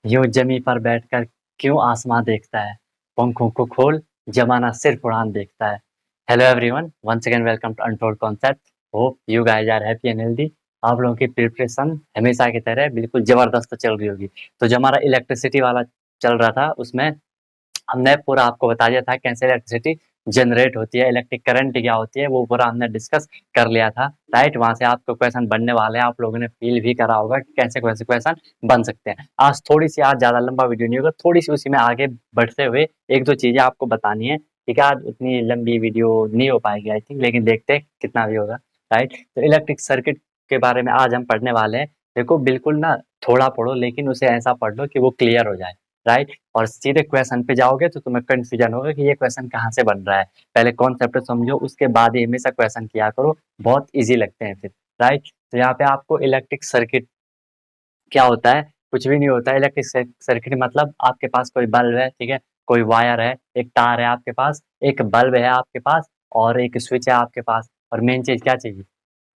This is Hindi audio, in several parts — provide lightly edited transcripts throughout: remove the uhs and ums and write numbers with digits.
यूं जमी पर बैठकर क्यों आसमां देखता है, पंखों को खोल जमाना सिर्फ उड़ान देखता है। Hello everyone, once again welcome to untold concept. Hope you guys are happy and healthy. आप लोगों की प्रिपरेशन हमेशा की तरह बिल्कुल जबरदस्त चल रही होगी। तो जो हमारा इलेक्ट्रिसिटी वाला चल रहा था उसमें हमने पूरा आपको बता दिया था कैसे इलेक्ट्रिसिटी जनरेट होती है, इलेक्ट्रिक करंट क्या होती है, वो पूरा हमने डिस्कस कर लिया था। राइट, वहां से आपको क्वेश्चन बनने वाले हैं, आप लोगों ने फील भी करा होगा कि कैसे कैसे क्वेश्चन बन सकते हैं। आज थोड़ी सी, आज ज्यादा लंबा वीडियो नहीं होगा, थोड़ी सी उसी में आगे बढ़ते हुए एक दो चीजें आपको बतानी है। ठीक है, आज उतनी लंबी वीडियो नहीं हो पाएगी आई थिंक, लेकिन देखते हैं कितना भी होगा। राइट, तो इलेक्ट्रिक सर्किट के बारे में आज हम पढ़ने वाले हैं। देखो बिल्कुल ना, थोड़ा पढ़ो लेकिन उसे ऐसा पढ़ लो कि वो क्लियर हो जाए। राइट, और सीधे क्वेश्चन पे जाओगे तो तुम्हें कंफ्यूजन होगा कि ये क्वेश्चन कहाँ से बन रहा है। पहले कॉन्सेप्ट समझो, उसके बाद ही हमेशा क्वेश्चन किया करो, बहुत इजी लगते हैं फिर। राइट, तो यहाँ पे आपको इलेक्ट्रिक सर्किट क्या होता है, कुछ भी नहीं होता है। इलेक्ट्रिक सर्किट मतलब आपके पास कोई बल्ब है, ठीक है, कोई वायर है, एक तार है आपके पास, एक बल्ब है आपके पास, और एक स्विच है आपके पास, और मेन चीज क्या चाहिए,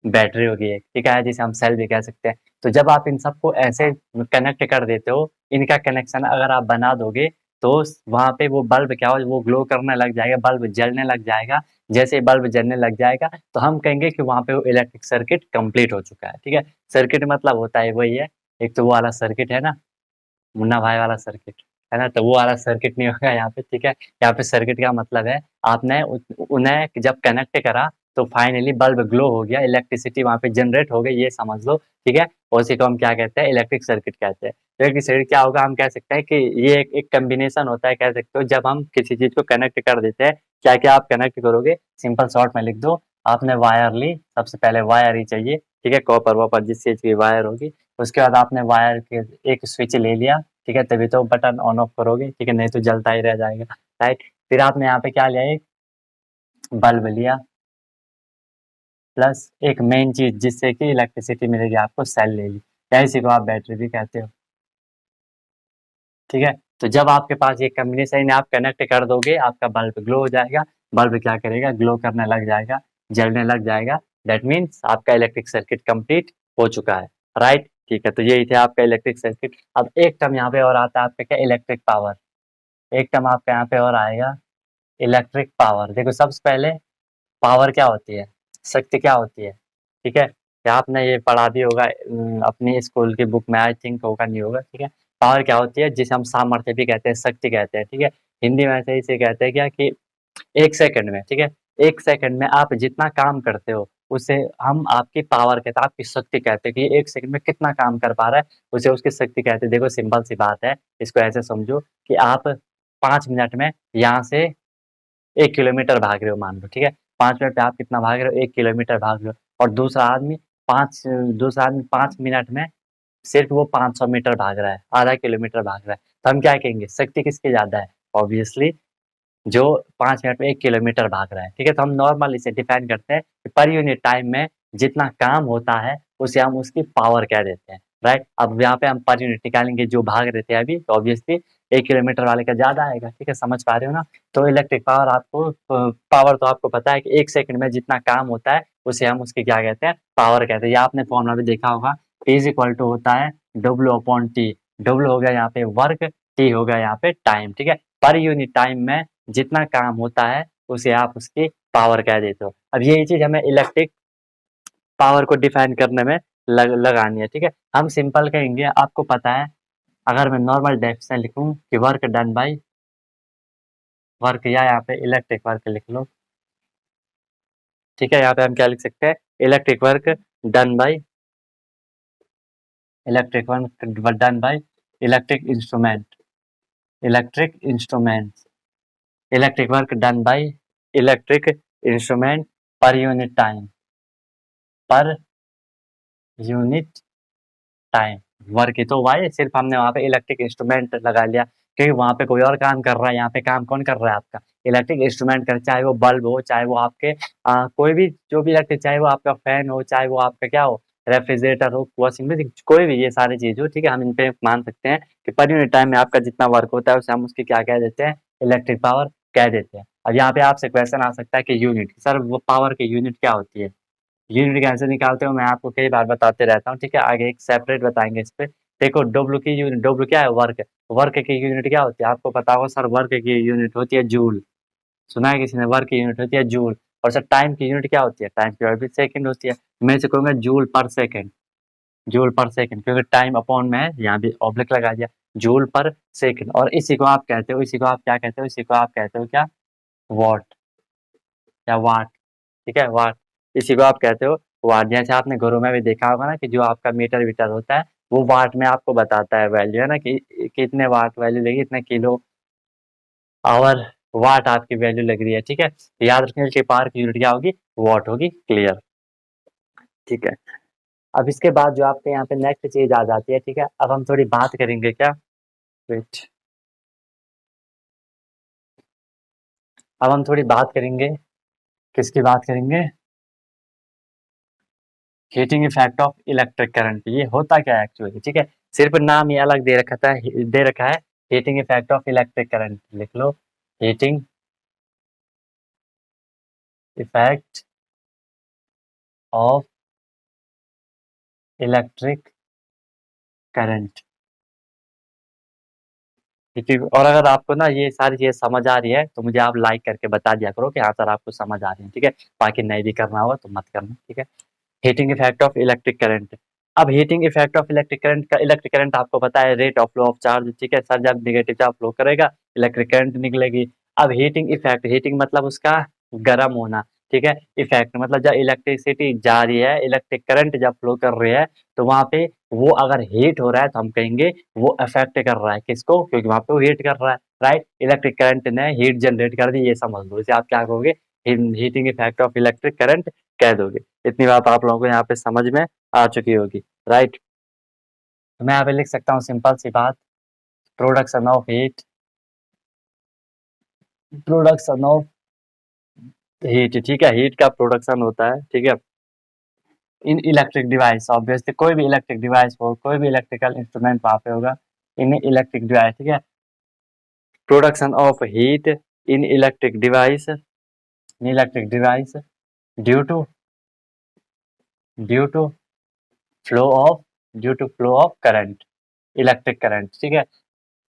बैटरी होगी एक, ठीक है, जिसे हम सेल भी कह सकते हैं। तो जब आप इन सबको ऐसे कनेक्ट कर देते हो, इनका कनेक्शन अगर आप बना दोगे तो वहां पे वो बल्ब क्या हो, वो ग्लो करने लग जाएगा, बल्ब जलने लग जाएगा। जैसे ही बल्ब जलने लग जाएगा तो हम कहेंगे कि वहां पे वो इलेक्ट्रिक सर्किट कंप्लीट हो चुका है। ठीक है, सर्किट मतलब होता है वही है, एक तो वो वाला सर्किट है ना, मुन्ना भाई वाला सर्किट, है ना, तो वो वाला सर्किट नहीं होगा यहाँ पे। ठीक है, यहाँ पे सर्किट का मतलब है आपने उन्हें जब कनेक्ट करा तो फाइनली बल्ब ग्लो हो गया, इलेक्ट्रिसिटी वहां पे जनरेट हो गई, ये समझ लो। ठीक है, उसी को हम क्या कहते हैं, इलेक्ट्रिक सर्किट कहते हैं। तो इलेक्ट्रिक सर्किट क्या होगा, हम कह सकते हैं कि ये एक कम्बिनेशन होता है, कह सकते हो, जब हम किसी चीज को कनेक्ट कर देते हैं। क्या क्या आप कनेक्ट करोगे, सिंपल शॉर्ट में लिख दो। आपने वायर ली, सबसे पहले वायर ही चाहिए, ठीक है, कॉपर वॉपर जिस चीज की वायर होगी। उसके बाद आपने वायर के एक स्विच ले लिया, ठीक है, तभी तो बटन ऑन ऑफ करोगे, ठीक है, नहीं तो जलता ही रह जाएगा। राइट, फिर आपने यहाँ पे क्या लिया, एक बल्ब लिया, प्लस एक मेन चीज जिससे कि इलेक्ट्रिसिटी मिलेगी आपको, सेल ले ली, या इसी को आप बैटरी भी कहते हो। ठीक है, तो जब आपके पास ये कॉम्बिनेशन आप कनेक्ट कर दोगे, आपका बल्ब ग्लो हो जाएगा। बल्ब क्या करेगा, ग्लो करने लग जाएगा, जलने लग जाएगा। दैट मीन्स आपका इलेक्ट्रिक सर्किट कंप्लीट हो चुका है। राइट, ठीक है, तो यही थे आपका इलेक्ट्रिक सर्किट। अब एक टर्म यहाँ पे और आता है आपका, क्या, इलेक्ट्रिक पावर। एक टर्म आपका यहाँ पे और आएगा, इलेक्ट्रिक पावर। देखो सबसे पहले पावर क्या होती है, शक्ति क्या होती है। ठीक है, क्या आपने ये पढ़ा भी होगा अपनी स्कूल की बुक में, आई थिंक होगा, नहीं होगा। ठीक है, पावर क्या होती है, जिसे हम सामर्थ्य भी कहते हैं, शक्ति कहते हैं। ठीक है, हिंदी में ऐसे इसे कहते हैं क्या कि एक सेकंड में, ठीक है, एक सेकंड में आप जितना काम करते हो उसे हम आपकी पावर कहते हैं, आपकी शक्ति कहते हैं, कि ये एक सेकंड में कितना काम कर पा रहा है, उसे उसकी शक्ति कहते हैं। देखो सिंपल सी बात है, इसको ऐसे समझो कि आप 5 मिनट में यहाँ से 1 किलोमीटर भाग रहे हो, मान लो। ठीक है, 5 मिनट में आप कितना भाग रहे हो, 1 किलोमीटर भाग रहे हो, और पाँच दूसरा आदमी 5 मिनट में सिर्फ वो 500 मीटर भाग रहा है, आधा किलोमीटर भाग रहा है। तो हम क्या कहेंगे, शक्ति किसकी ज्यादा है, ऑब्वियसली जो 5 मिनट में 1 किलोमीटर भाग रहा है। ठीक है, तो हम नॉर्मल इसे डिफाइन करते हैं कि पर यूनिट टाइम में जितना काम होता है उसे हम उसकी पावर कह देते हैं। राइट, अब यहाँ पे हम पर यूनिट निकालेंगे, जो भाग रहे थे अभी, तो ऑब्वियसली 1 किलोमीटर वाले का ज्यादा आएगा। ठीक है, समझ पा रहे हो ना। तो इलेक्ट्रिक पावर, आपको पावर तो आपको पता है कि एक सेकंड में जितना काम होता है उसे हम उसकी क्या कहते हैं, पावर कहते हैं। या आपने फॉर्मूला भी देखा होगा, P इज इक्वल टू होता है डब्ल्यू अपॉन टी। डब्ल्यू हो गया यहाँ पे वर्क, टी हो गया यहाँ पे टाइम। ठीक है, पर यूनिट टाइम में जितना काम होता है उसे आप उसकी पावर कह देते हो। अब यही चीज हमें इलेक्ट्रिक पावर को डिफाइन करने में लगानी है। ठीक है, हम सिंपल कहेंगे, आपको पता है, अगर मैं नॉर्मल डेफिनेशन लिखूं कि वर्क डन बाय वर्क, या यहाँ पे इलेक्ट्रिक वर्क लिख लो। ठीक है, यहाँ पे हम क्या लिख सकते हैं, electric work done by electric work done by electric instrument, electric instrument, electric work done by electric instrument per unit time, per unit time. Work ही तो हुआ है, सिर्फ हमने वहाँ पे इलेक्ट्रिक इंस्ट्रूमेंट लगा लिया, क्योंकि वहाँ पे कोई और काम कर रहा है, यहाँ पे काम कौन कर रहा है, आपका इलेक्ट्रिक इंस्ट्रूमेंट कर, चाहे वो बल्ब हो, चाहे वो आपके कोई भी जो भी इलेक्ट्रिक, चाहे वो आपका फैन हो, चाहे वो आपका क्या हो, रेफ्रिजरेटर हो, वॉशिंग मशीन, कोई भी, ये सारी चीज हो। ठीक है, हम इन पे मान सकते हैं कि पर यूनिट टाइम में आपका जितना वर्क होता है उसे हम उसकी क्या कह देते हैं, इलेक्ट्रिक पावर कह देते हैं। अब यहाँ पे आपसे क्वेश्चन आ सकता है कि यूनिट, सर वो पावर की यूनिट क्या होती है, यूनिट कैसे निकालते हो, मैं आपको कई बार बताते रहता हूँ। ठीक है, आगे एक सेपरेट बताएंगे इस पे, देखो डब्ल्यू की यूनिट, डब्ल्यू क्या है, वर्क। वर्क की यूनिट क्या होती है आपको पता होगा सर, वर्क की यूनिट होती है जूल। सुना है किसी ने, वर्क की यूनिट होती है जूल। और सर टाइम की यूनिट क्या होती है, टाइम की यूनिट सेकंड होती है। मैं इसे कहूँगा जूल पर सेकंड, जूल पर सेकंड, क्योंकि टाइम अपॉन में है, यहाँ भी ऑब्लिक लगा दिया, जूल पर सेकंड। और इसी को आप कहते हो, इसी को आप क्या कहते हो, इसी को आप कहते हो क्या, वॉट या वाट। ठीक है, वाट, इसी को आप कहते हो वाट। जैसे आपने घरों में भी देखा होगा ना कि जो आपका मीटर वीटर होता है वो वाट में आपको बताता है वैल्यू, है ना, कि कितने वाट वैल्यू लगी, इतने किलो आवर वाट आपकी वैल्यू लग रही है। ठीक है, तो याद रखने के पावर की यूनिट क्या होगी, वाट होगी। क्लियर, ठीक है। अब इसके बाद जो आपके यहाँ पे नेक्स्ट चीज आ जाती है, ठीक है, अब हम थोड़ी बात करेंगे क्या, वेट, अब हम थोड़ी बात करेंगे, किसकी बात करेंगे, heating effect of electric current. ये होता क्या है एक्चुअली, ठीक है, सिर्फ नाम ये अलग दे रखा था, दे रखा है heating effect of electric current, लिख लो, heating effect of electric current. ठीक है, और अगर आपको ना ये सारी चीजें समझ आ रही है तो मुझे आप लाइक करके बता दिया करो कि हाँ सर आपको समझ आ रही है। ठीक है, बाकी नहीं भी करना होगा तो मत करना। ठीक है, heating effect of electric current. अब heating effect of electric current का, इलेक्ट्रिक करंट आपको पता है rate of flow of charge. ठीक है सर, जब निगेटिव चार्ज फ्लो करेगा इलेक्ट्रिक करंट निकलेगी। अब हीटिंग इफेक्ट, हीटिंग मतलब उसका गर्म होना। ठीक है, इफेक्ट मतलब जब इलेक्ट्रिसिटी जा रही है, इलेक्ट्रिक करंट जब फ्लो कर रही है तो वहां पे वो अगर हीट हो रहा है तो हम कहेंगे वो अफेक्ट कर रहा है किसको, क्योंकि वहां पे वो हीट कर रहा है, राइट। इलेक्ट्रिक करंट ने हीट जनरेट कर दी, ये समझ लो, इसे आप क्या कहोगे, heating effect of electric current कह दोगे। इतनी बात आप लोगों को यहाँ पे समझ में आ चुकी होगी, राइट। तो मैं यहाँ पे लिख सकता हूँ सिंपल सी बात, production of heat, production of heat. ठीक है, हीट का प्रोडक्शन होता है, ठीक है, इन इलेक्ट्रिक डिवाइस। ऑब्वियसली कोई भी इलेक्ट्रिक डिवाइस हो, कोई भी इलेक्ट्रिकल इंस्ट्रूमेंट वहाँ पे होगा, इन इलेक्ट्रिक डिवाइस। ठीक है, production of heat in electric device, in electric device due to, due to flow of, due to flow of current, electric current. ठीक है,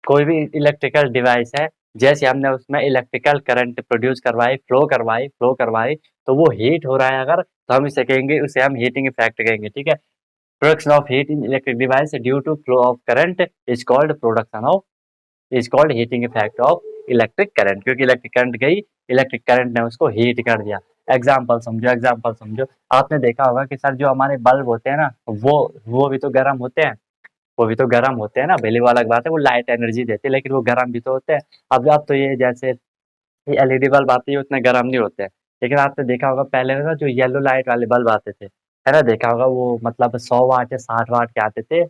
कोई भी इलेक्ट्रिकल डिवाइस है, जैसे हमने उसमें इलेक्ट्रिकल करंट प्रोड्यूस करवाई, फ्लो करवाई, तो वो हीट हो रहा है अगर, तो हम इसे कहेंगे, उसे हम हीटिंग इफेक्ट कहेंगे। ठीक है, production of heat in electric device due to flow of current is called production of, is called heating effect of electric current, क्योंकि इलेक्ट्रिक करंट गई, इलेक्ट्रिक करंट ने उसको हीट कर दिया। एग्जाम्पल समझो, एग्जाम्पल समझो, आपने देखा होगा कि सर जो हमारे बल्ब होते हैं ना, वो भी तो गर्म होते हैं, वो भी तो गर्म होते हैं ना, भले वो अलग बात है, वो लाइट एनर्जी देते हैं, लेकिन वो गर्म भी तो होते हैं। अब तो ये जैसे ये एलईडी बल्ब आती है उतने गर्म नहीं होते हैं, लेकिन आपने देखा होगा पहले ना जो येलो लाइट वाले बल्ब आते थे, है ना, देखा होगा वो मतलब 100 वाट या 60 वाट के आते थे,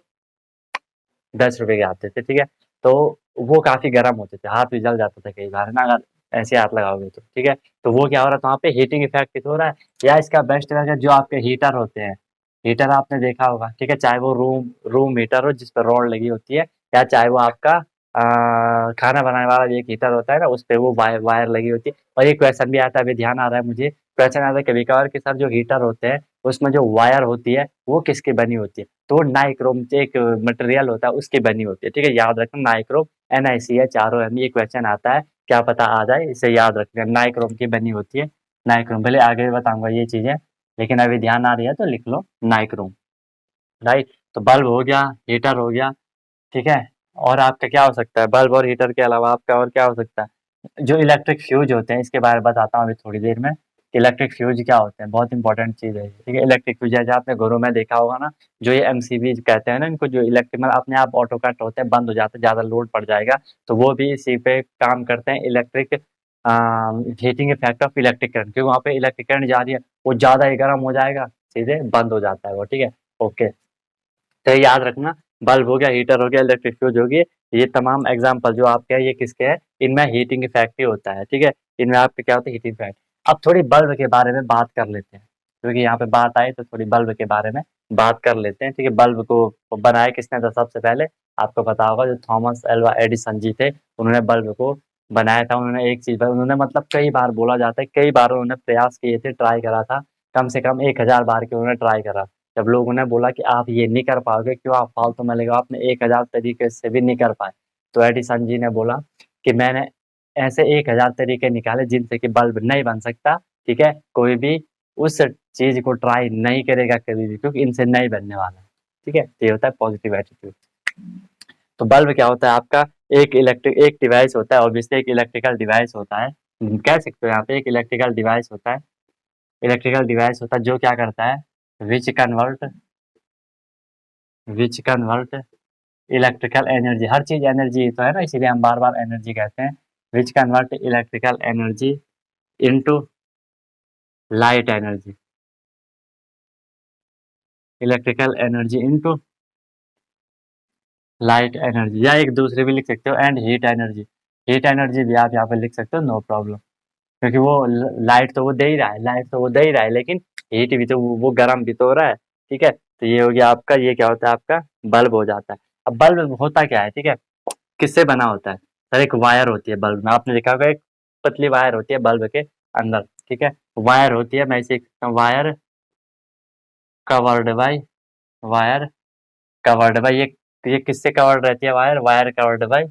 10 रुपए के आते थे। ठीक है, तो वो काफी गर्म होते थे, हाथ भी जल जाता था कई बार, है ना, अगर ऐसे हाथ लगाओगे तो। ठीक है, तो वो क्या हो रहा था वहाँ पे, हीटिंग इफेक्ट हो रहा है। या इसका बेस्ट है जो आपके हीटर होते हैं, हीटर आपने देखा होगा, ठीक है, चाहे वो रूम रूम हीटर हो जिस पर रॉड लगी होती है, या चाहे वो आपका खाना बनाने वाला एक हीटर होता है ना, उस पे वो वायर वायर लगी होती है। और ये क्वेश्चन भी आता है, अभी ध्यान आ रहा है मुझे, क्वेश्चन आता है कभी कभार कि सर जो हीटर होते हैं उसमें जो वायर होती है वो किसकी बनी होती है, तो नाइक्रोम एक मटेरियल होता है उसकी बनी होती है। ठीक है, याद रखना, नाइक्रोम, NiCH, ये क्वेश्चन आता है, क्या पता आ जाए, इसे याद रखना, नाइक्रोम की बनी होती है, नाइक्रोम। भले आगे भी बताऊंगा ये चीजें, लेकिन अभी ध्यान आ रही है तो लिख लो नाइक्रोम, राइट। तो बल्ब हो गया, हीटर हो गया, ठीक है, और आपका क्या हो सकता है, बल्ब और हीटर के अलावा आपका और क्या हो सकता है, जो इलेक्ट्रिक फ्यूज होते हैं, इसके बारे में बताता हूँ अभी थोड़ी देर में। इलेक्ट्रिक फ्यूज क्या होते हैं, बहुत इंपॉर्टेंट चीज है, ठीक है। इलेक्ट्रिक फ्यूज जैसे आपने घरों में देखा होगा ना, जो ये MCB कहते हैं ना इनको, जो इलेक्ट्रिक मतलब अपने आप ऑटो कट होते हैं, बंद हो जाते हैं, ज्यादा लोड पड़ जाएगा, तो वो भी इसी पे काम करते हैं, electric heating effect of electric current, क्योंकि वहाँ पे इलेक्ट्रिक करंट जा रही है, वो ज्यादा ही गर्म हो जाएगा, सीधे बंद हो जाता है वो। ठीक है, ओके, तो ये याद रखना, बल्ब हो गया, हीटर हो गया, इलेक्ट्रिक फ्यूज हो गई, ये तमाम एग्जांपल जो आपके हैं ये किसके हैं, इनमें हीटिंग इफेक्ट ही होता है। ठीक है, इनमें आपके क्या होता है, हीटिंग इफेक्ट। अब थोड़ी बल्ब के बारे में बात कर लेते हैं, क्योंकि यहाँ पे बात आई तो थोड़ी बल्ब के बारे में बात कर लेते हैं। ठीक है, बल्ब को बनाया किसने था सबसे पहले, आपको पता होगा, जो थॉमस एल्वा एडिसन जी थे, उन्होंने बल्ब को बनाया था। उन्होंने एक चीज, उन्होंने मतलब कई बार बोला जाता है, कई बार उन्होंने प्रयास किए थे, ट्राई करा था, कम से कम 1000 बार के उन्होंने ट्राई करा, जब लोगों ने बोला कि आप ये नहीं कर पाओगे, क्यों आप फालतू में लगाओ, आपने 1000 तरीके से भी नहीं कर पाए, तो एडिसन जी ने बोला कि मैंने ऐसे 1000 तरीके निकाले जिनसे कि बल्ब नहीं बन सकता, ठीक है, कोई भी उस चीज को ट्राई नहीं करेगा कभी भी, क्योंकि इनसे नहीं बनने वाला है, ठीक है। तो ये होता है पॉजिटिव एटीट्यूड। तो बल्ब क्या होता है आपका, एक डिवाइस होता है, ऑब्वियसली एक इलेक्ट्रिकल डिवाइस होता है, कह सकते हो यहाँ पे एक इलेक्ट्रिकल डिवाइस होता है, इलेक्ट्रिकल डिवाइस होता है जो क्या करता है, विच कन्वर्ट इलेक्ट्रिकल एनर्जी, हर चीज एनर्जी तो है ना, इसीलिए हम बार बार एनर्जी कहते हैं, which convert electrical energy into light energy, electrical energy into light energy, या एक दूसरे भी लिख सकते हो, and heat energy, heat energy भी आप यहाँ पे लिख सकते हो, नो प्रॉब्लम, क्योंकि वो लाइट तो वो दे ही रहा है, लाइट तो वो दे ही रहा है, लेकिन हीट भी तो वो गर्म भी तो हो रहा है, ठीक है। तो ये हो गया आपका, ये क्या होता है आपका बल्ब हो जाता है। अब बल्ब होता क्या है, ठीक है, किससे बना होता है, सर एक वायर होती है बल्ब में, आपने देखा होगा एक पतली वायर होती है बल्ब के अंदर, ठीक है, वायर होती है, मैं इसे wire covered by, wire covered by, ये किससे कवर्ड रहती है wire, wire covered by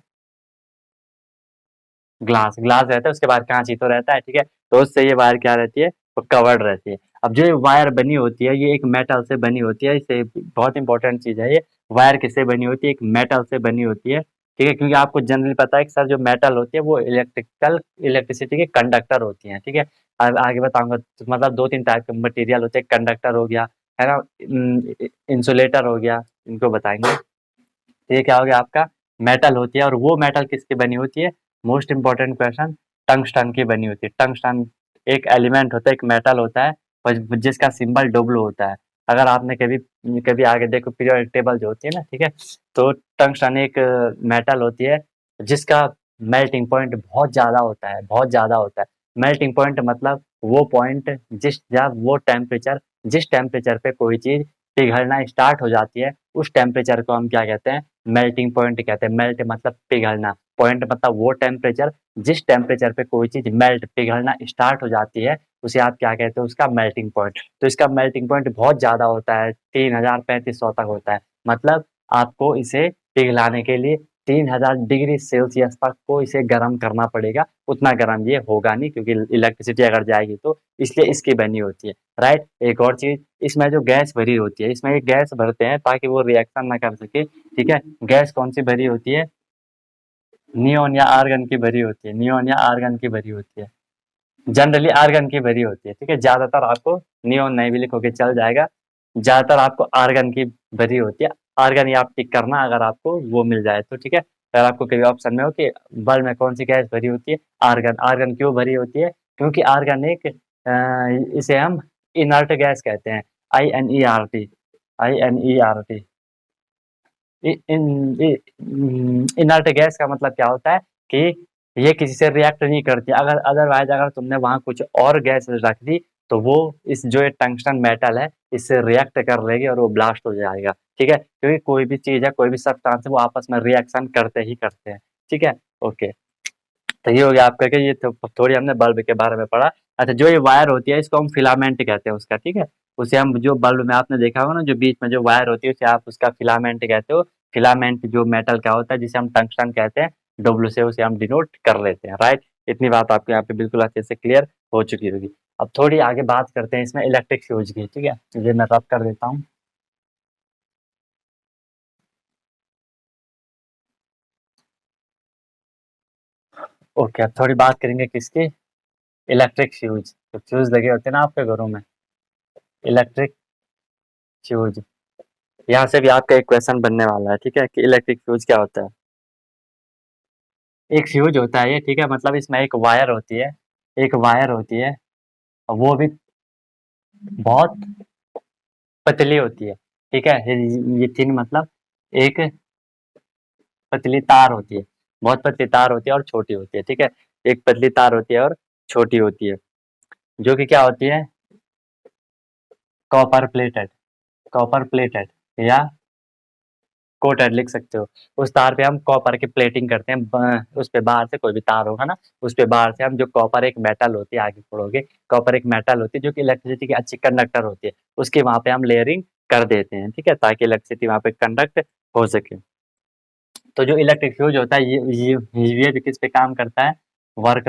glass, glass रहता है, उसके बाद कांच ही तो रहता है, ठीक है, तो उससे ये वायर क्या रहती है, वो कवर्ड रहती है। अब जो ये वायर बनी होती है, ये एक मेटल से बनी होती है, इससे बहुत इंपॉर्टेंट चीज है, ये वायर किससे बनी होती है, एक मेटल से बनी होती है, ठीक है, क्योंकि आपको जनरली पता है कि सर जो मेटल होती है वो इलेक्ट्रिसिटी के कंडक्टर होती है, ठीक है। अब आगे बताऊंगा, तो मतलब 2-3 टाइप के मटेरियल होते हैं, कंडक्टर हो गया, है ना, इंसुलेटर हो गया, इनको बताएंगे। तो ये क्या हो गया आपका, मेटल होती है, और वो मेटल किसकी बनी होती है, मोस्ट इंपॉर्टेंट क्वेश्चन, टंगस्टन की बनी होती है। टंगस्टन एक एलिमेंट होता है, एक मेटल होता है, जिसका सिंबल डब्ल्यू होता है। अगर आपने कभी कभी आगे देखो पीरियोडिक टेबल जो होती है ना, ठीक है, तो टंगस्टन एक मेटल होती है जिसका मेल्टिंग पॉइंट बहुत ज़्यादा होता है, बहुत ज़्यादा होता है। मेल्टिंग पॉइंट मतलब वो पॉइंट जब वो टेम्परेचर, जिस टेम्परेचर पे कोई चीज़ पिघलना स्टार्ट हो जाती है, उस टेम्परेचर को हम क्या कहते हैं, मेल्टिंग पॉइंट कहते हैं। मेल्ट मतलब पिघलना, पॉइंट मतलब वो टेम्परेचर, जिस टेम्परेचर पे कोई चीज मेल्ट पिघलना स्टार्ट हो जाती है, उसे आप क्या कहते हो, उसका मेल्टिंग पॉइंट। तो इसका मेल्टिंग पॉइंट बहुत ज्यादा होता है, 3000-3500 तक होता है। मतलब आपको इसे पिघलाने के लिए 3000 डिग्री सेल्सियस तक को इसे गर्म करना पड़ेगा, उतना गर्म ये होगा नहीं, क्योंकि इलेक्ट्रिसिटी अगर जाएगी तो, इसलिए इसकी बनी होती है, राइट। एक और चीज, इसमें जो गैस भरी होती है, इसमें एक गैस भरते हैं ताकि वो रिएक्शन ना कर सके, ठीक है। गैस कौन सी भरी होती है, नियोन या आर्गन की भरी होती है, नियोन या आर्गन की भरी होती है, जनरली आर्गन की भरी होती है, ठीक है। ज्यादातर आपको नियोन नहीं भी लिखोगे चल जाएगा, ज्यादातर आपको आर्गन की भरी होती है। आर्गन ही आप टिक करना अगर आपको वो मिल जाए तो, ठीक है। अगर आपको कभी ऑप्शन में हो कि बल्ब में कौन सी गैस भरी होती है, आर्गन। आर्गन क्यों भरी होती है, क्योंकि आर्गन एक इसे हम इनर्ट गैस कहते हैं, INERT, INERT। इनर्ट गैस का मतलब क्या होता है कि ये किसी से रिएक्ट नहीं करती, अगर अदरवाइज अगर तुमने वहां कुछ और गैस रख दी तो वो इस जो ये टंगस्टन मेटल है इससे रिएक्ट कर लेगी और वो ब्लास्ट हो जाएगा, ठीक है। क्योंकि कोई भी चीज है, कोई भी सब्सटेंस है, वो आपस में रिएक्शन करते ही करते हैं, ठीक है। ओके, तो ये हो गया आपका कि ये तो थोड़ी हमने बल्ब के बारे में पढ़ा। अच्छा, जो ये वायर होती है इसको हम फिलामेंट कहते हैं उसका, ठीक है। उसे हम जो बल्ब में आपने देखा होगा ना, जो बीच में जो वायर होती है उसे आप उसका फिलामेंट कहते हो। फिलामेंट जो मेटल का होता है जिसे हम टंगस्टन कहते हैं, डब्ल्यू से उसे हम डिनोट कर लेते हैं, राइट। इतनी बात आपको यहाँ पे बिल्कुल अच्छे से क्लियर हो चुकी होगी। अब थोड़ी आगे बात करते हैं इसमें इलेक्ट्रिक फ्यूज की, ठीक है। ये मैं रब कर देता हूँ। ओके, अब थोड़ी बात करेंगे किसकी, इलेक्ट्रिक फ्यूज। तो फ्यूज लगे होते हैं ना आपके घरों में, इलेक्ट्रिक फ्यूज। यहाँ से भी आपका एक क्वेश्चन बनने वाला है, ठीक है, कि इलेक्ट्रिक फ्यूज क्या होता है। एक फ्यूज होता है ये, ठीक है, मतलब इसमें एक वायर होती है, एक वायर होती है, और वो भी बहुत पतली होती है, ठीक है। ये थिन मतलब एक पतली तार होती है, बहुत पतली तार होती है और छोटी होती है, ठीक है। एक पतली तार होती है और छोटी होती है, जो कि क्या होती है, कॉपर प्लेटेड, कॉपर प्लेटेड या कोटेड लिख सकते हो। उस तार पे हम कॉपर की प्लेटिंग करते हैं, उस पे बाहर से कोई भी तार होगा ना, उस पे बाहर से हम जो कॉपर एक मेटल होती है, आगे पढ़ोगे, कॉपर एक मेटल होती है जो कि इलेक्ट्रिसिटी की अच्छी कंडक्टर होती है, उसके वहां पे हम लेयरिंग कर देते हैं, ठीक है, ताकि इलेक्ट्रिसिटी वहाँ पे कंडक्ट हो सके। तो जो इलेक्ट्रिक फ्यूज होता है ये भी किस पे काम करता है, work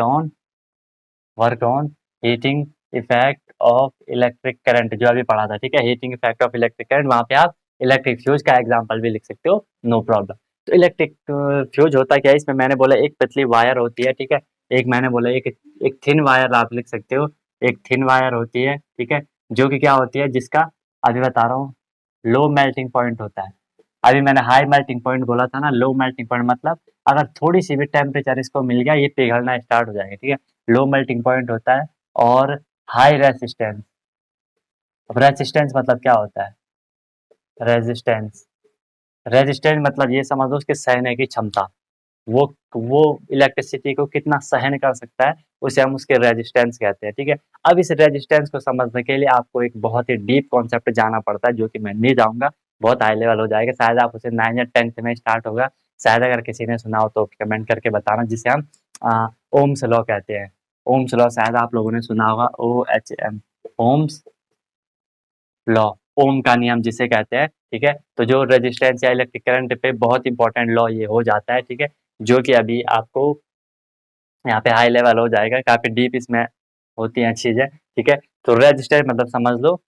on heating effect of electric current, जो अभी पढ़ा था, ठीक है, heating effect of electric current, वहाँ पे आप इलेक्ट्रिक फ्यूज का एग्जांपल भी लिख सकते हो, नो प्रॉब्लम। तो इलेक्ट्रिक फ्यूज होता क्या है, इसमें मैंने बोला एक पतली वायर होती है, ठीक है, एक मैंने बोला एक थिन वायर आप लिख सकते हो, एक थिन वायर होती है, ठीक है, जो कि क्या होती है, जिसका अभी बता रहा हूँ लो मेल्टिंग पॉइंट होता है। अभी मैंने हाई मेल्टिंग पॉइंट बोला था ना, लो मेल्टिंग पॉइंट मतलब अगर थोड़ी सी भी टेम्परेचर इसको मिल गया ये पिघलना स्टार्ट हो जाएगा, ठीक है, लो मेल्टिंग पॉइंट होता है। और हाई रेजिस्टेंस, अब रेजिस्टेंस मतलब क्या होता है, रेजिस्टेंस रेजिस्टेंस मतलब ये समझ लो उसके सहने की क्षमता, वो वो इलेक्ट्रिसिटी को कितना सहन कर सकता है, उसे हम उसके रेजिस्टेंस कहते हैं, ठीक है। अब इस रेजिस्टेंस को समझने के लिए आपको एक बहुत ही डीप कॉन्सेप्ट जाना पड़ता है, जो कि मैं नहीं जाऊंगा, बहुत हाई लेवल हो जाएगा, शायद आप उसे 9 या 10th में स्टार्ट होगा, शायद अगर किसी ने सुना हो तो कमेंट करके बताना, जिसे हम ओम्स लॉ कहते हैं। ओम्स लॉ शायद आप लोगों ने सुना होगा, OHM, ओम्स लॉ, ओम का नियम जिसे कहते हैं, ठीक है। तो जो रेजिस्टेंस या इलेक्ट्रिक करंट पे बहुत इंपॉर्टेंट लॉ ये हो जाता है, ठीक है, जो कि अभी आपको यहाँ पे हाई लेवल हो जाएगा, काफी डीप इसमें होती हैं चीजें, ठीक है। तो रेजिस्टेंस मतलब समझ लो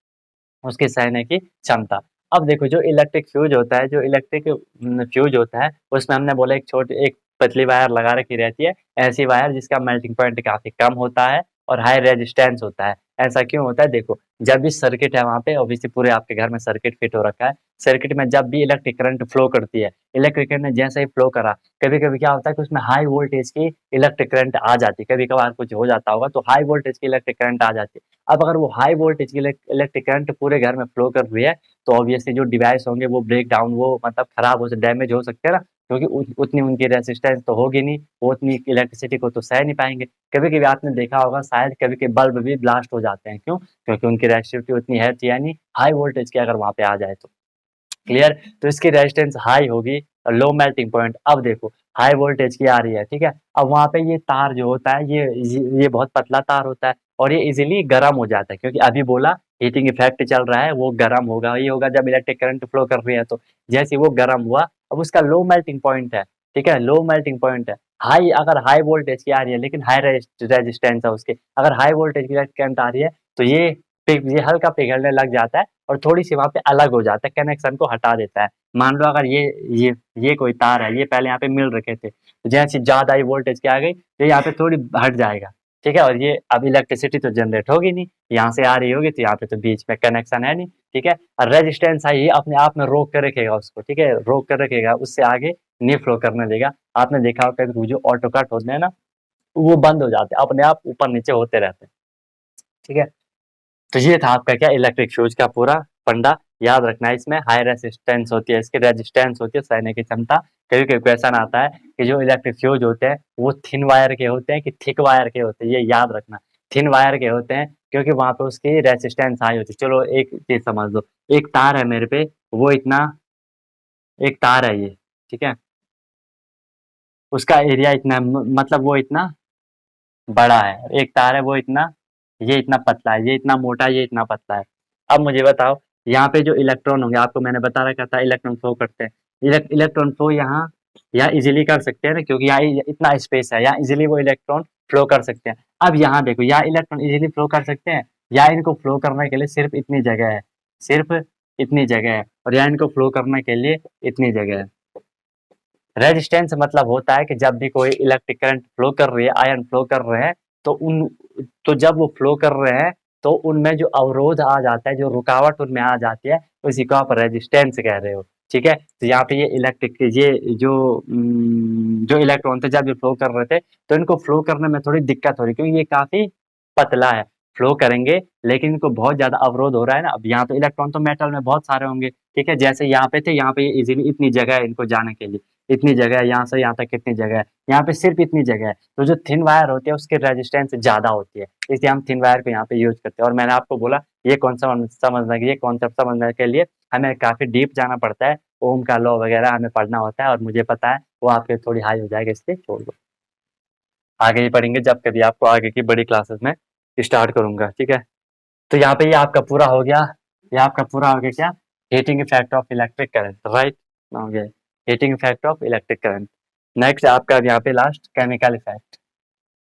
उसके सहने की क्षमता। अब देखो जो इलेक्ट्रिक फ्यूज होता है, जो इलेक्ट्रिक फ्यूज होता है, उसमें हमने बोला एक पतली वायर लगा रखी रहती है, ऐसी वायर जिसका मेल्टिंग पॉइंट काफी कम होता है और हाई रेजिस्टेंस होता है। ऐसा क्यों होता है, देखो जब भी सर्किट है वहाँ पे, ऑब्वियसली पूरे आपके घर में सर्किट फिट हो रखा है, सर्किट में जब भी इलेक्ट्रिक करंट फ्लो करती है, इलेक्ट्रिक करंट जैसे ही फ्लो करा, कभी कभी क्या होता है कि उसमें हाई वोल्टेज की इलेक्ट्रिक करंट आ जाती है, कभी कभार कुछ हो जाता होगा तो हाई वोल्टेज की इलेक्ट्रिक करंट आ जाती है। अब अगर वो हाई वोल्टेज की इलेक्ट्रिक करंट पूरे घर में फ्लो कर रही है, तो ऑब्वियसली जो डिवाइस होंगे वो ब्रेक डाउन, वो मतलब खराब हो, डैमेज हो सकते हैं ना, क्योंकि उतनी उनकी रेसिस्टेंस तो होगी नहीं, वो उतनी इलेक्ट्रिसिटी को तो सह नहीं पाएंगे। कभी कभी आपने देखा होगा शायद कभी कभी बल्ब भी ब्लास्ट हो जाते हैं, क्यों, क्योंकि उनकी रेसिस्टिविटी उतनी है, यानी हाई वोल्टेज की अगर वहाँ पे आ जाए तो, क्लियर। तो इसकी रेजिस्टेंस हाई होगी और लो मेल्टिंग पॉइंट। अब देखो हाई वोल्टेज की आ रही है, ठीक है, अब वहाँ पे ये तार जो होता है ये बहुत पतला तार होता है और ये इजीली गर्म हो जाता है, क्योंकि अभी बोला हीटिंग इफेक्ट चल रहा है, वो गर्म होगा, ये होगा जब इलेक्ट्रिक करंट फ्लो कर रही है, तो जैसे वो गर्म हुआ, अब उसका लो मेल्टिंग पॉइंट है, ठीक है, लो मेल्टिंग पॉइंट है। हाई अगर हाई वोल्टेज की आ रही है लेकिन हाई रेजिस्टेंस है उसके, अगर हाई वोल्टेज की करंट आ रही है तो ये हल्का पिघलने लग जाता है और थोड़ी सी वहाँ पे अलग हो जाता है, कनेक्शन को हटा देता है। मान लो अगर ये कोई तार है, ये पहले यहाँ पे मिल रखे थे, तो जैसे ज़्यादा ही वोल्टेज की आ गई तो यहाँ पे थोड़ी हट जाएगा, ठीक है, और ये अब इलेक्ट्रिसिटी तो जनरेट होगी नहीं, यहाँ से आ रही होगी तो यहाँ पे तो बीच में कनेक्शन है नहीं, ठीक है, और रेजिस्टेंस है ये अपने आप में रोक कर रखेगा उसको, ठीक है, रोक कर रखेगा, उससे आगे नहीं फ्लो करने देगा। आपने देखा होगा कि जो ऑटो कट होते हैं ना, वो बंद हो जाते हैं, अपने आप ऊपर नीचे होते रहते हैं, ठीक है। तो ये था आपका क्या, इलेक्ट्रिक फ्यूज का पूरा फंडा। याद रखना है इसमें हाई रेसिस्टेंस होती है, इसकी रेजिस्टेंस होती है, सहने की क्षमता। कभी कभी क्वेश्चन आता है कि जो इलेक्ट्रिक फ्यूज होते हैं वो थिन वायर के होते हैं कि थिक वायर के होते हैं, ये याद रखना, थिन वायर के होते हैं, क्योंकि वहां पे उसकी रेसिस्टेंस हाई होती है। चलो एक चीज समझ लो, एक तार है मेरे पे, वो इतना, एक तार है ये, ठीक है, उसका एरिया इतना मतलब वो इतना बड़ा है, एक तार है वो इतना, ये इतना पतला है, ये इतना मोटा है, ये इतना पतला है। अब मुझे बताओ, यहाँ पे जो इलेक्ट्रॉन होंगे, आपको मैंने बता रखा था इलेक्ट्रॉन फ्लो करते हैं, इलेक्ट्रॉन फ्लो यहाँ इजीली कर सकते हैं ना, क्योंकि यहाँ इतना स्पेस है, यहाँ इजीली वो इलेक्ट्रॉन फ्लो कर सकते हैं। अब यहाँ देखो, यहाँ इलेक्ट्रॉन इजीली फ्लो कर सकते हैं, यहाँ इनको फ्लो करने के लिए सिर्फ इतनी जगह है, सिर्फ इतनी जगह है, और यहाँ इनको फ्लो करने के लिए इतनी जगह है। रेजिस्टेंस मतलब होता है कि जब भी कोई इलेक्ट्रिक करंट फ्लो कर रही है, आयन फ्लो कर रहे हैं, तो तो जब वो फ्लो कर रहे हैं तो उनमें जो अवरोध आ जाता है, जो रुकावट उनमें आ जाती है, उसी को आप रेजिस्टेंस कह रहे हो, ठीक है। तो यहाँ पे ये इलेक्ट्रिक ये जो इलेक्ट्रॉन थे जब ये फ्लो कर रहे थे, तो इनको फ्लो करने में थोड़ी दिक्कत हो रही, क्योंकि ये काफी पतला है, फ्लो करेंगे लेकिन इनको बहुत ज्यादा अवरोध हो रहा है ना। अब यहाँ तो इलेक्ट्रॉन तो मेटल में बहुत सारे होंगे, ठीक है, जैसे यहाँ पे थे, यहाँ पे इजीली इतनी जगह है इनको जाने के लिए, इतनी जगह है, यहाँ से यहाँ तक कितनी जगह है, यहाँ पे सिर्फ इतनी जगह है। तो जो थिन वायर होती है उसकी रेजिस्टेंस ज्यादा होती है, इसलिए हम थिन वायर को यहाँ पे यूज करते हैं। और मैंने आपको बोला ये ये कॉन्सेप्ट समझने के लिए हमें काफी डीप जाना पड़ता है, ओम का लॉ वगैरह हमें पढ़ना होता है, और मुझे पता है वो आपके थोड़ी हाई हो जाएगा, इसलिए छोड़ दो, आगे ही पढ़ेंगे जब कभी आपको आगे की बड़ी क्लासेस में स्टार्ट करूंगा, ठीक है। तो यहाँ पे ये आपका पूरा हो गया, ये आपका पूरा हो गया क्या, heating effect of electric current, right हो गया heating effect of electric current. Next आपका यहाँ पे last chemical effect.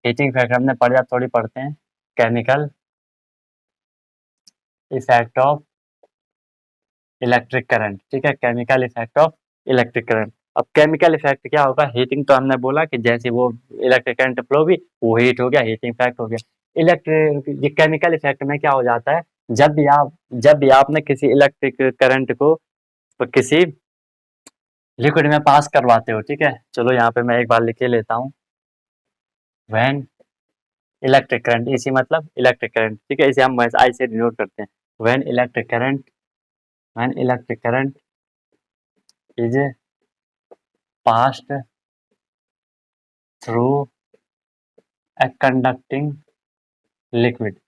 Heating effect हमने पढ़ा, थोड़ी पढ़ते हैं। Chemical effect of electric current, ठीक है, chemical effect of electric current. अब केमिकल इफेक्ट क्या होगा, हीटिंग तो हमने बोला कि जैसे वो इलेक्ट्रिक करंट फ्लो भी, वो हीट हो गया, हीटिंग इफेक्ट हो गया। इलेक्ट्रिक, ये केमिकल इफेक्ट में क्या हो जाता है, जब भी आपने किसी इलेक्ट्रिक करंट को तो किसी लिक्विड में पास करवाते हो, ठीक है, चलो यहाँ पे मैं एक बार लिख के लेता हूँ। व्हेन इलेक्ट्रिक करंट, इसी मतलब इलेक्ट्रिक करंट, ठीक है, इसे हम आई से डिनोट करते हैं। When electric current is passed through a conducting liquid.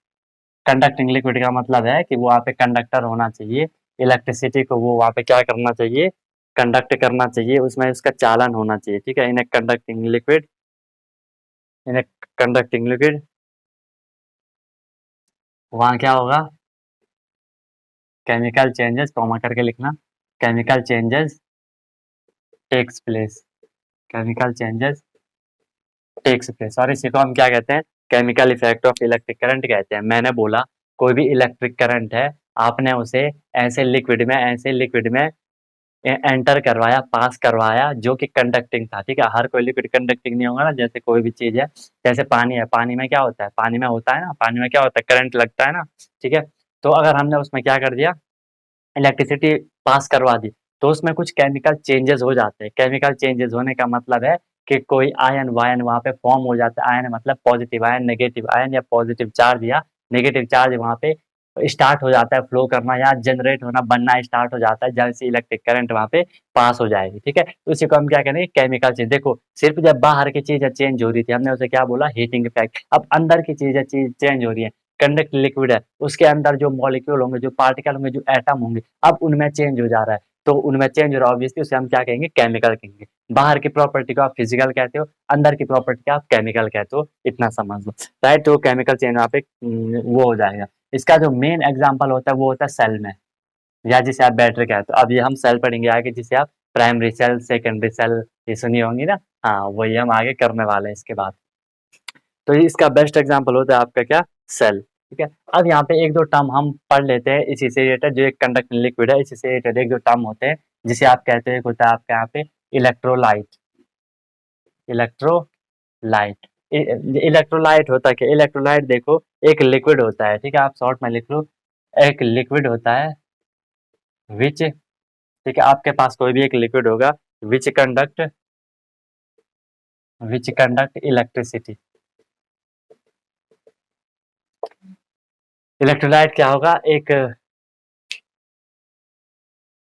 Conducting liquid का मतलब है कि वो वहाँ पे कंडक्टर होना चाहिए, इलेक्ट्रिसिटी को वो वहाँ पे क्या करना चाहिए, कंडक्ट करना चाहिए, उसमें उसका चालन होना चाहिए, ठीक है। In a conducting liquid, in a conducting liquid, वहाँ क्या होगा, केमिकल चेंजेस, कॉमा करके लिखना, chemical changes takes place, chemical changes takes place, और इसी को हम क्या कहते हैं, chemical effect of electric current कहते हैं। मैंने बोला कोई भी इलेक्ट्रिक करंट है, आपने उसे ऐसे लिक्विड में एंटर करवाया, पास करवाया, जो कि कंडक्टिंग था, ठीक है। हर कोई लिक्विड कंडक्टिंग नहीं होगा ना, जैसे कोई भी चीज है, जैसे पानी है, पानी में क्या होता है, पानी में होता है ना, पानी में क्या होता है, करंट लगता है ना, ठीक है। तो अगर हमने उसमें क्या कर दिया, इलेक्ट्रिसिटी पास करवा दी, तो उसमें कुछ केमिकल चेंजेस हो जाते हैं। केमिकल चेंजेस होने का मतलब है कि कोई आयन वायन वहाँ पे फॉर्म हो जाता है। आयन मतलब पॉजिटिव आयन, नेगेटिव आयन, या पॉजिटिव चार्ज या नेगेटिव चार्ज वहाँ पे स्टार्ट हो जाता है फ्लो करना, या जनरेट होना, बनना स्टार्ट हो जाता है, जैसे इलेक्ट्रिक करंट वहाँ पे पास हो जाएगी, ठीक है। तो इसी को हम क्या करेंगे, केमिकल चेंज। देखो सिर्फ जब बाहर की चीजें चेंज हो रही थी, हमने उसे क्या बोला, हीटिंग इफेक्ट। अब अंदर की चीजें चेंज हो रही है, कंडक्ट लिक्विड है, उसके अंदर जो मॉलिक्यूल होंगे, जो पार्टिकल होंगे, जो एटम होंगे, अब उनमें चेंज हो जा रहा है, तो उनमें चेंज हो रहा है, ऑब्वियसली उसे हम क्या कहेंगे, केमिकल कहेंगे। बाहर की प्रॉपर्टी को आप फिजिकल कहते हो, अंदर की प्रॉपर्टी को आप केमिकल कहते हो, इतना समझ लो, राइट। तो केमिकल चेंज वहाँ पे वो हो जाएगा। इसका जो मेन एग्जाम्पल होता है वो होता है सेल में, या जिसे आप बैटरी कहते हो। अब ये हम सेल पढ़ेंगे आगे, जिसे आप प्राइमरी सेल, सेकेंडरी सेल, ये सुनी होंगी ना, हाँ वही हम आगे करने वाले हैं इसके बाद। तो इसका बेस्ट एग्जाम्पल होता है आपका क्या, सेल, ठीक है। अब यहाँ पे एक दो टर्म हम पढ़ लेते हैं इसी से रिलेटेड, जो एक कंडक्टिंग लिक्विड है, इसी से रिलेटेड एक दो टर्म होते हैं, जिसे आप कहते हैं, एक होता है आपके यहाँ पे इलेक्ट्रोलाइट। इलेक्ट्रोलाइट, इलेक्ट्रोलाइट होता है क्या, इलेक्ट्रोलाइट देखो एक लिक्विड होता है, ठीक है, आप शॉर्ट में लिख लो, एक लिक्विड होता है विच, ठीक है, आपके पास कोई भी एक लिक्विड होगा विच कंडक्ट इलेक्ट्रिसिटी। इलेक्ट्रोलाइट क्या होगा, एक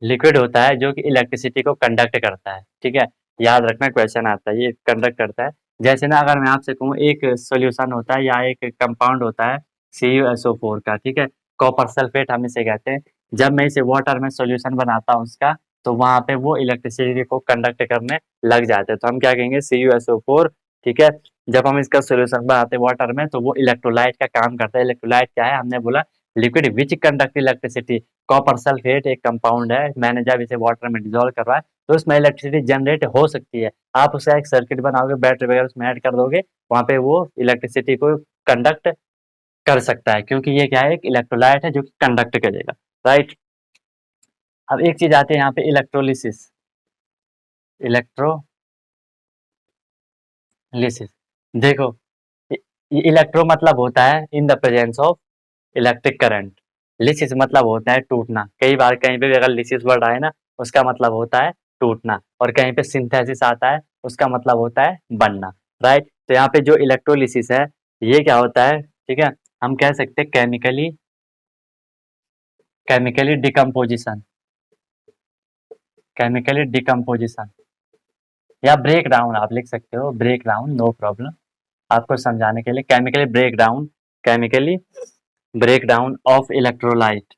लिक्विड होता है जो कि इलेक्ट्रिसिटी को कंडक्ट करता है, ठीक है। याद रखना, क्वेश्चन आता है, ये कंडक्ट करता है। जैसे ना अगर मैं आपसे कहूँ एक सॉल्यूशन होता है या एक कंपाउंड होता है CuSO4 का, ठीक है, कॉपर सल्फेट हम इसे कहते हैं। जब मैं इसे वाटर में सॉल्यूशन बनाता हूँ उसका, तो वहाँ पे वो इलेक्ट्रिसिटी को कंडक्ट करने लग जाते हैं, तो हम क्या कहेंगे, CuSO4, ठीक है। जब हम इसका सोल्यूशन बनाते हैं वाटर में, तो वो इलेक्ट्रोलाइट का काम करता है। इलेक्ट्रोलाइट क्या है, हमने बोला लिक्विड विच कंडक्ट इलेक्ट्रिसिटी। कॉपर सल्फेट एक कंपाउंड है, मैंने जब इसे वाटर में डिजोल्व करवाया, तो उसमें इलेक्ट्रिसिटी जनरेट हो सकती है। आप उसे एक सर्किट बनाओगे, बैटरी वगैरह उसमें ऐड कर दोगे, वहाँ पे वो इलेक्ट्रिसिटी को कंडक्ट कर सकता है, क्योंकि ये क्या है, एक इलेक्ट्रोलाइट है जो कि कंडक्ट करेगा, राइट। अब एक चीज आती है यहाँ पे, इलेक्ट्रोलिसिस। इलेक्ट्रोलिसिस देखो, इलेक्ट्रो मतलब होता है in the presence of electric current, lysis मतलब होता है टूटना। कई बार कहीं पे भी अगर लिसिस वर्ड आए ना, उसका मतलब होता है टूटना, और कहीं पे सिंथेसिस आता है, उसका मतलब होता है बनना, राइट। तो यहाँ पे जो इलेक्ट्रोलिसिस है, ये क्या होता है, ठीक है, हम कह सकते हैं केमिकली डिकम्पोजिशन, केमिकली डिकम्पोजिशन, या ब्रेक डाउन आप लिख सकते हो, ब्रेक डाउन, नो प्रॉब्लम। आपको समझाने के लिए, chemically break down of electrolyte,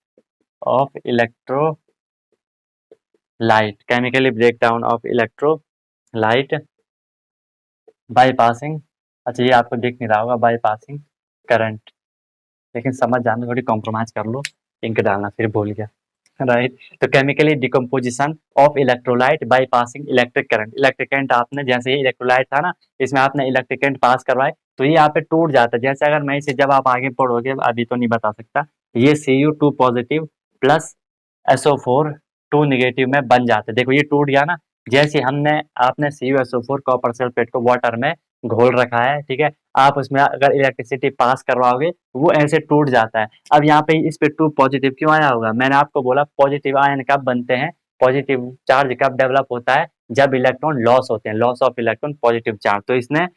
chemically break down of electrolyte by passing, अच्छा ये आपको दिख नहीं रहा होगा, बाई पासिंग करंट, लेकिन समझ जाना, थोड़ी कॉम्प्रोमाइज कर लो, इंक डालना, फिर भूल गया। राइट। तो chemically decomposition of electrolyte by passing electric current. Electric current आपने जैसे ही इलेक्ट्रोलाइट था ना, इसमें आपने इलेक्ट्रिक करंट पास करवाए तो ये यहाँ पे टूट जाता है। जैसे अगर मैं इसे जब आप आगे पढ़ोगे, अभी तो नहीं बता सकता, ये Cu2 positive plus SO4 2 negative में बन जाते। देखो ये टूट गया ना, जैसे हमने आपने CuSO4 कॉपर सल्फेट को वाटर में घोल रखा है, ठीक है, आप उसमें अगर इलेक्ट्रिसिटी पास करवाओगे वो ऐसे टूट जाता है। अब यहाँ पे इस पे 2 पॉजिटिव क्यों आया होगा? मैंने आपको बोला पॉजिटिव आयन कब बनते हैं, पॉजिटिव चार्ज कब डेवलप होता है, जब इलेक्ट्रॉन लॉस होते हैं, loss of electron positive charge. तो इसने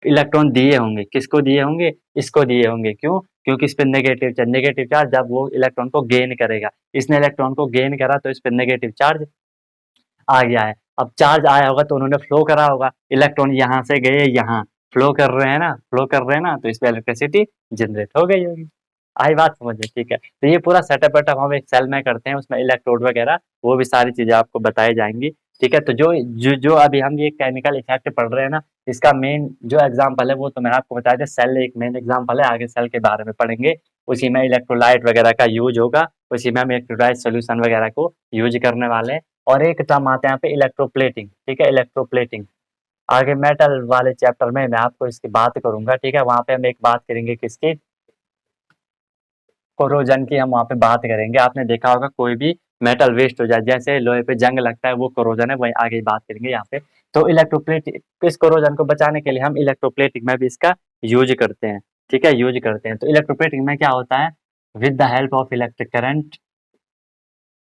इलेक्ट्रॉन दिए होंगे, किसको दिए होंगे? इसको दिए होंगे। क्यों? क्योंकि इस पे नेगेटिव चार्ज जब वो इलेक्ट्रॉन को गेन करेगा, इसने इलेक्ट्रॉन को गेन करा तो इस पे नेगेटिव चार्ज आ गया है। अब चार्ज आया होगा तो उन्होंने फ्लो करा होगा, इलेक्ट्रॉन यहाँ से गए यहाँ, फ्लो कर रहे हैं ना, फ्लो कर रहे हैं ना, तो इस पे इलेक्ट्रिसिटी जनरेट हो गई होगी। आई बात समझ में? ठीक है। तो ये पूरा सेटअप वेटअप हम एक सेल में करते हैं, उसमें इलेक्ट्रोड वगैरह वो भी सारी चीजें आपको बताई जाएंगी। ठीक है। तो जो अभी हम ये केमिकल इफेक्ट पढ़ रहे हैं ना, इसका मेन जो एग्जाम्पल है वो तो मैंने आपको बताया था, सेल एक मेन एग्जाम्पल है, आगे सेल के बारे में पढ़ेंगे। उसी में इलेक्ट्रोलाइट वगैरह का यूज होगा, उसी में हम इलेक्ट्रोलाइट सोल्यूशन वगैरह को यूज करने वाले हैं। और एक टर्म आता है यहाँ पे इलेक्ट्रोप्लेटिंग। ठीक है, इलेक्ट्रोप्लेटिंग आगे मेटल वाले चैप्टर में मैं आपको इसकी बात करूंगा। ठीक है, वहां पे हम एक बात करेंगे किसकी, कोरोजन की हम वहाँ पे बात करेंगे। आपने देखा होगा कोई भी मेटल वेस्ट हो जाए, जैसे लोहे पे जंग लगता है, वो कोरोजन है, वही आगे बात करेंगे यहाँ पे। तो इलेक्ट्रोप्लेटिक, इस कोरोजन को बचाने के लिए हम इलेक्ट्रोप्लेटिक में भी इसका यूज करते हैं। ठीक है, यूज करते हैं। तो इलेक्ट्रोप्लेटिक में क्या होता है, with the help of electric current,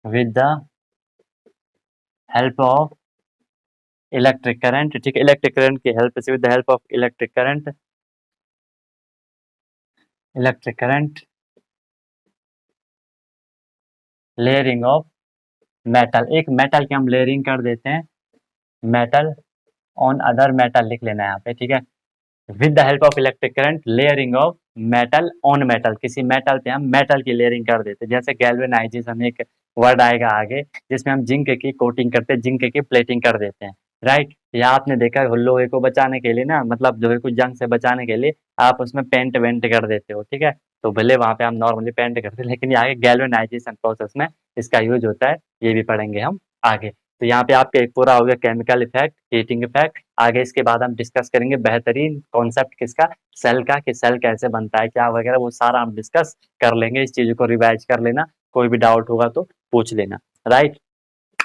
with the help of electric current, ठीक है, इलेक्ट्रिक करंट की हेल्प से, with the help of electric current, electric current, layering of metal, एक मेटल की हम लेयरिंग कर देते हैं, मेटल ऑन अदर मेटल लिख लेना है यहाँ पे। ठीक है, with the help of electric current layering of metal on metal, किसी मेटल पे हम मेटल की लेयरिंग कर देते हैं। जैसे गैल्वेनाइजेशन एक वर्ड आएगा आगे, जिसमें हम जिंक की कोटिंग करते हैं, जिंक की प्लेटिंग कर देते हैं। राइट, या आपने देखा है लोहे को बचाने के लिए ना, मतलब लोहे को जंग से बचाने के लिए आप उसमें पेंट वेंट कर देते हो। ठीक है, तो भले वहां पे हम नॉर्मली पेंट करते हैं, लेकिन ये आगे गैल्वेनाइजेशन प्रोसेस में इसका यूज होता है, ये भी पढ़ेंगे हम आगे। तो यहाँ पे आपके एक पूरा हो गया केमिकल इफेक्ट, हीटिंग इफेक्ट। आगे इसके बाद हम डिस्कस करेंगे बेहतरीन कॉन्सेप्ट किसका, सेल का, कि सेल कैसे बनता है क्या वगैरह, वो सारा हम डिस्कस कर लेंगे। इस चीज को रिवाइज कर लेना, कोई भी डाउट होगा तो पूछ लेना। राइट,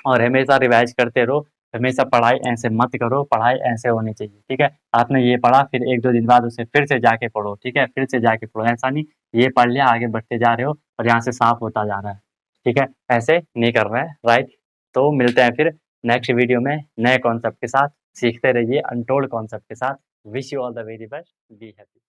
और हमेशा रिवाइज करते रहो, हमेशा पढ़ाई ऐसे मत करो, पढ़ाई ऐसे होनी चाहिए। ठीक है, आपने ये पढ़ा फिर एक दो दिन बाद उसे फिर से जाके पढ़ो। ठीक है, फिर से जाके पढ़ो, ऐसा नहीं ये पढ़ लिया आगे बढ़ते जा रहे हो और यहाँ से साफ होता जा रहा है। ठीक है, ऐसे नहीं कर रहे हैं। राइट, तो मिलते हैं फिर नेक्स्ट वीडियो में नए कॉन्सेप्ट के साथ। सीखते रहिए अनटोल्ड कॉन्सेप्ट के साथ। Wish you all the very best, be happy.